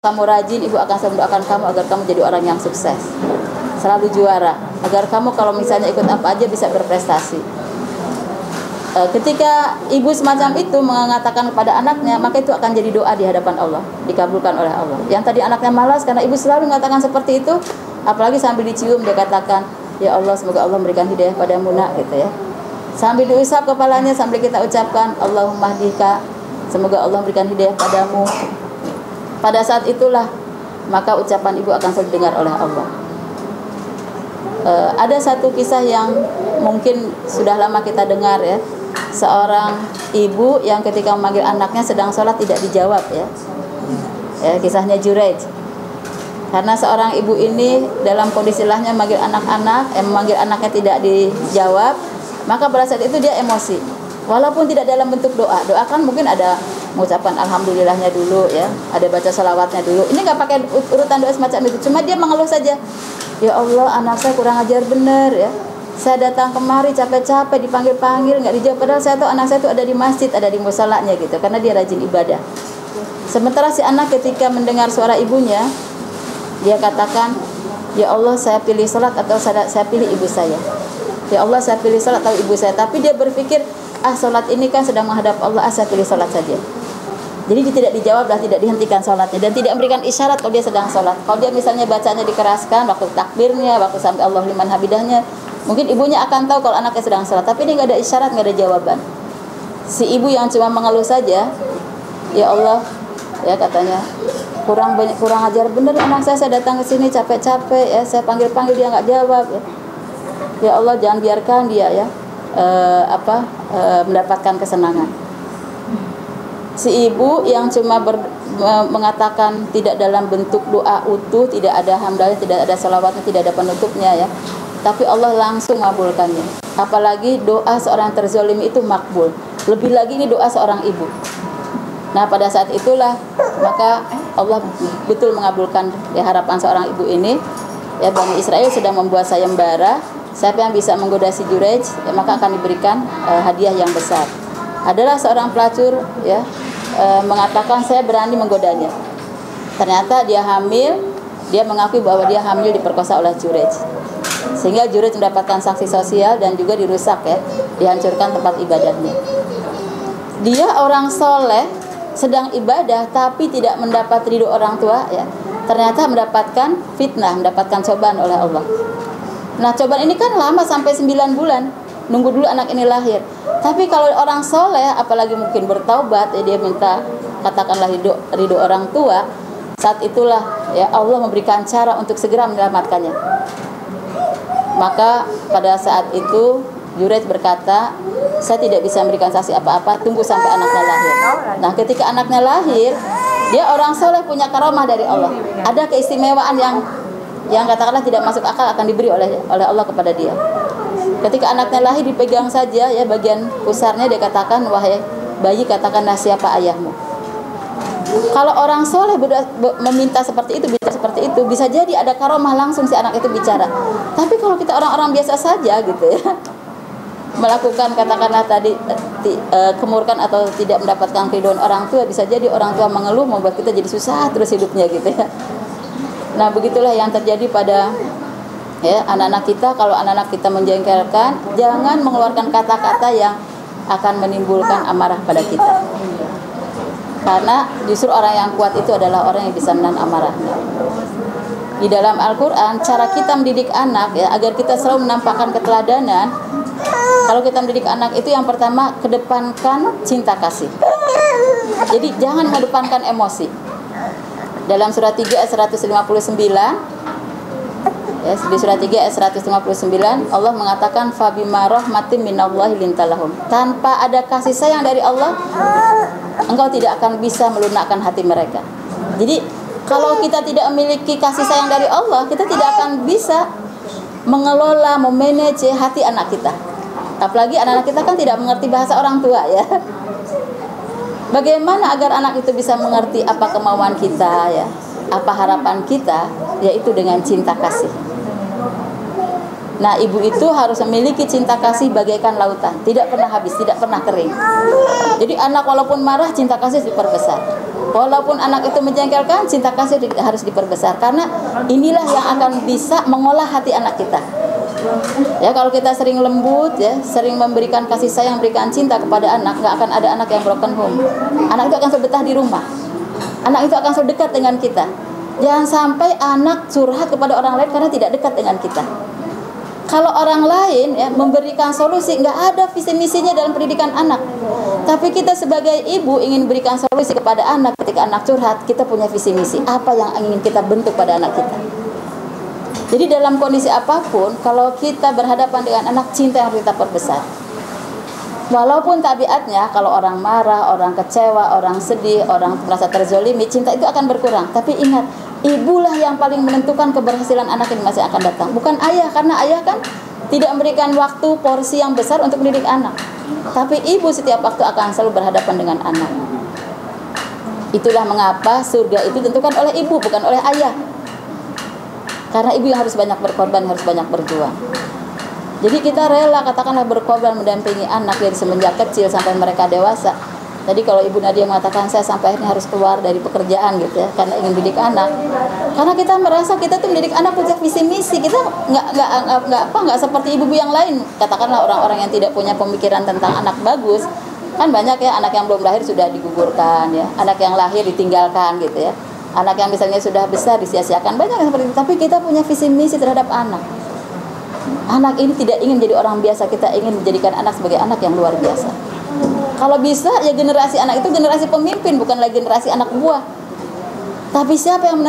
kamu rajin, ibu akan selalu mendoakan kamu agar kamu jadi orang yang sukses, selalu juara, agar kamu kalau misalnya ikut apa aja bisa berprestasi. Ketika ibu semacam itu mengatakan kepada anaknya, maka itu akan jadi doa di hadapan Allah, dikabulkan oleh Allah. Yang tadi anaknya malas karena ibu selalu mengatakan seperti itu, apalagi sambil dicium dia katakan, ya Allah, semoga Allah memberikan hidayah padamu nak, gitu ya. Sambil diusap kepalanya, sambil kita ucapkan Allahumma hdika, semoga Allah memberikan hidayah padamu. Pada saat itulah maka ucapan ibu akan selalu didengar oleh Allah. Ada satu kisah yang mungkin sudah lama kita dengar ya. Seorang ibu yang ketika memanggil anaknya sedang sholat tidak dijawab ya. Kisahnya Juraij. Karena seorang ibu ini dalam kondisi lahnya memanggil anaknya tidak dijawab, maka pada saat itu dia emosi. Walaupun tidak dalam bentuk doa. Doa kan mungkin ada mengucapkan alhamdulillahnya dulu ya, ada baca salawatnya dulu. Ini nggak pakai urutan doa semacam itu, cuma dia mengeluh saja. Ya Allah, anak saya kurang ajar benar ya. Saya datang kemari capek-capek dipanggil-panggil nggak dijawab, padahal saya tahu anak saya itu ada di masjid, ada di musolanya gitu, karena dia rajin ibadah. Sementara si anak ketika mendengar suara ibunya, dia katakan, ya Allah, saya pilih salat atau saya pilih ibu saya. Ya Allah, saya pilih salat atau ibu saya. Tapi dia berpikir, salat ini kan sedang menghadap Allah, saya pilih salat saja. Jadi dia tidak dijawab, tidak dihentikan salatnya, dan tidak memberikan isyarat kalau dia sedang salat. Kalau dia misalnya bacanya dikeraskan waktu takbirnya, waktu sampai Allah liman hamidahnya, mungkin ibunya akan tahu kalau anaknya sedang salat. Tapi ini nggak ada isyarat, nggak ada jawaban. Si ibu yang cuma mengeluh saja, ya Allah, ya katanya, kurang ajar bener anak saya datang ke sini capek-capek ya, saya panggil dia nggak jawab ya. Ya Allah, jangan biarkan dia ya mendapatkan kesenangan. Si ibu yang cuma mengatakan tidak dalam bentuk doa utuh, tidak ada hamdalah, tidak ada salawatnya, tidak ada penutupnya ya, tapi Allah langsung mengabulkannya. Apalagi doa seorang terzolimi itu makbul, lebih lagi ini doa seorang ibu. Nah pada saat itulah maka Allah betul mengabulkan ya, harapan seorang ibu ini ya. Bani Israel sedang membuat sayembara, siapa yang bisa menggoda si Juraij ya, maka akan diberikan hadiah yang besar. Adalah seorang pelacur ya, mengatakan saya berani menggodanya. Ternyata dia hamil, dia mengakui bahwa dia hamil diperkosa oleh Juraij, sehingga Juraij mendapatkan sanksi sosial dan juga dirusak ya, dihancurkan tempat ibadahnya. Dia orang soleh sedang ibadah tapi tidak mendapat ridho orang tua ya, ternyata mendapatkan fitnah, mendapatkan cobaan oleh Allah. Nah cobaan ini kan lama sampai 9 bulan, nunggu dulu anak ini lahir. Tapi kalau orang soleh, apalagi mungkin bertaubat ya, dia minta katakanlah ridho orang tua, saat itulah ya Allah memberikan cara untuk segera menyelamatkannya. Maka pada saat itu Juraij berkata, saya tidak bisa memberikan saksi apa-apa, tunggu sampai anaknya lahir. Nah ketika anaknya lahir, dia orang soleh, punya karomah dari Allah, ada keistimewaan yang katakanlah tidak masuk akal akan diberi oleh Allah kepada dia. Ketika anaknya lahir dipegang saja ya bagian pusarnya, dia katakan, wahai bayi, katakanlah siapa ayahmu. Kalau orang soleh meminta seperti itu, bisa jadi ada karomah langsung si anak itu bicara. Tapi kalau kita orang-orang biasa saja gitu ya, melakukan katakanlah tadi kemurkan atau tidak mendapatkan keridhaan orang tua, bisa jadi orang tua mengeluh membuat kita jadi susah terus hidupnya gitu ya. Nah begitulah yang terjadi pada ya anak-anak kita. Kalau anak-anak kita menjengkelkan, jangan mengeluarkan kata-kata yang akan menimbulkan amarah pada kita, karena justru orang yang kuat itu adalah orang yang bisa menahan amarahnya. Di dalam Al-Quran, cara kita mendidik anak ya, agar kita selalu menampakkan keteladanan. Kalau kita mendidik anak itu yang pertama, kedepankan cinta kasih. Jadi jangan mengedepankan emosi. Dalam surah 3 ayat 159 ya, di surah 3 ayat 159 Allah mengatakan, fabima rahmatin minallahi lintalahum, tanpa ada kasih sayang dari Allah engkau tidak akan bisa melunakkan hati mereka. Jadi kalau kita tidak memiliki kasih sayang dari Allah, kita tidak akan bisa mengelola, memanage hati anak kita. Apalagi anak-anak kita kan tidak mengerti bahasa orang tua ya. Bagaimana agar anak itu bisa mengerti apa kemauan kita ya, apa harapan kita, yaitu dengan cinta kasih. Nah, ibu itu harus memiliki cinta kasih bagaikan lautan, tidak pernah habis, tidak pernah kering. Jadi anak walaupun marah, cinta kasih diperbesar. Walaupun anak itu menjengkelkan, cinta kasih harus diperbesar. Karena inilah yang akan bisa mengolah hati anak kita. Ya, kalau kita sering lembut, ya, sering memberikan kasih sayang, berikan cinta kepada anak, nggak akan ada anak yang broken home. Anak itu akan selalu betah di rumah. Anak itu akan selalu dekat dengan kita. Jangan sampai anak curhat kepada orang lain karena tidak dekat dengan kita. Kalau orang lain ya memberikan solusi, nggak ada visi misinya dalam pendidikan anak. Tapi kita sebagai ibu ingin berikan solusi kepada anak. Ketika anak curhat, kita punya visi misi. Apa yang ingin kita bentuk pada anak kita? Jadi dalam kondisi apapun, kalau kita berhadapan dengan anak, cinta yang harus kita perbesar. Walaupun tabiatnya kalau orang marah, orang kecewa, orang sedih, orang merasa terzolimi, cinta itu akan berkurang. Tapi ingat, ibulah yang paling menentukan keberhasilan anak yang masih akan datang, bukan ayah. Karena ayah kan tidak memberikan waktu porsi yang besar untuk mendidik anak. Tapi ibu setiap waktu akan selalu berhadapan dengan anak. Itulah mengapa surga itu ditentukan oleh ibu, bukan oleh ayah. Karena ibu yang harus banyak berkorban, harus banyak berjuang. Jadi kita rela katakanlah berkorban mendampingi anak dari semenjak kecil sampai mereka dewasa. Tadi kalau Ibu Nadia mengatakan saya sampai akhirnya harus keluar dari pekerjaan gitu ya, karena ingin mendidik anak. Karena kita merasa kita tuh mendidik anak punya visi misi. Kita nggak seperti ibu-ibu yang lain. Katakanlah orang-orang yang tidak punya pemikiran tentang anak bagus. Kan banyak ya anak yang belum lahir sudah digugurkan ya, anak yang lahir ditinggalkan gitu ya. Anak yang misalnya sudah besar disia-siakan, banyak yang seperti itu. Tapi kita punya visi misi terhadap anak. Anak ini tidak ingin jadi orang biasa, kita ingin menjadikan anak sebagai anak yang luar biasa. Kalau bisa ya generasi anak itu generasi pemimpin, bukan lagi generasi anak buah. Tapi siapa yang menentukan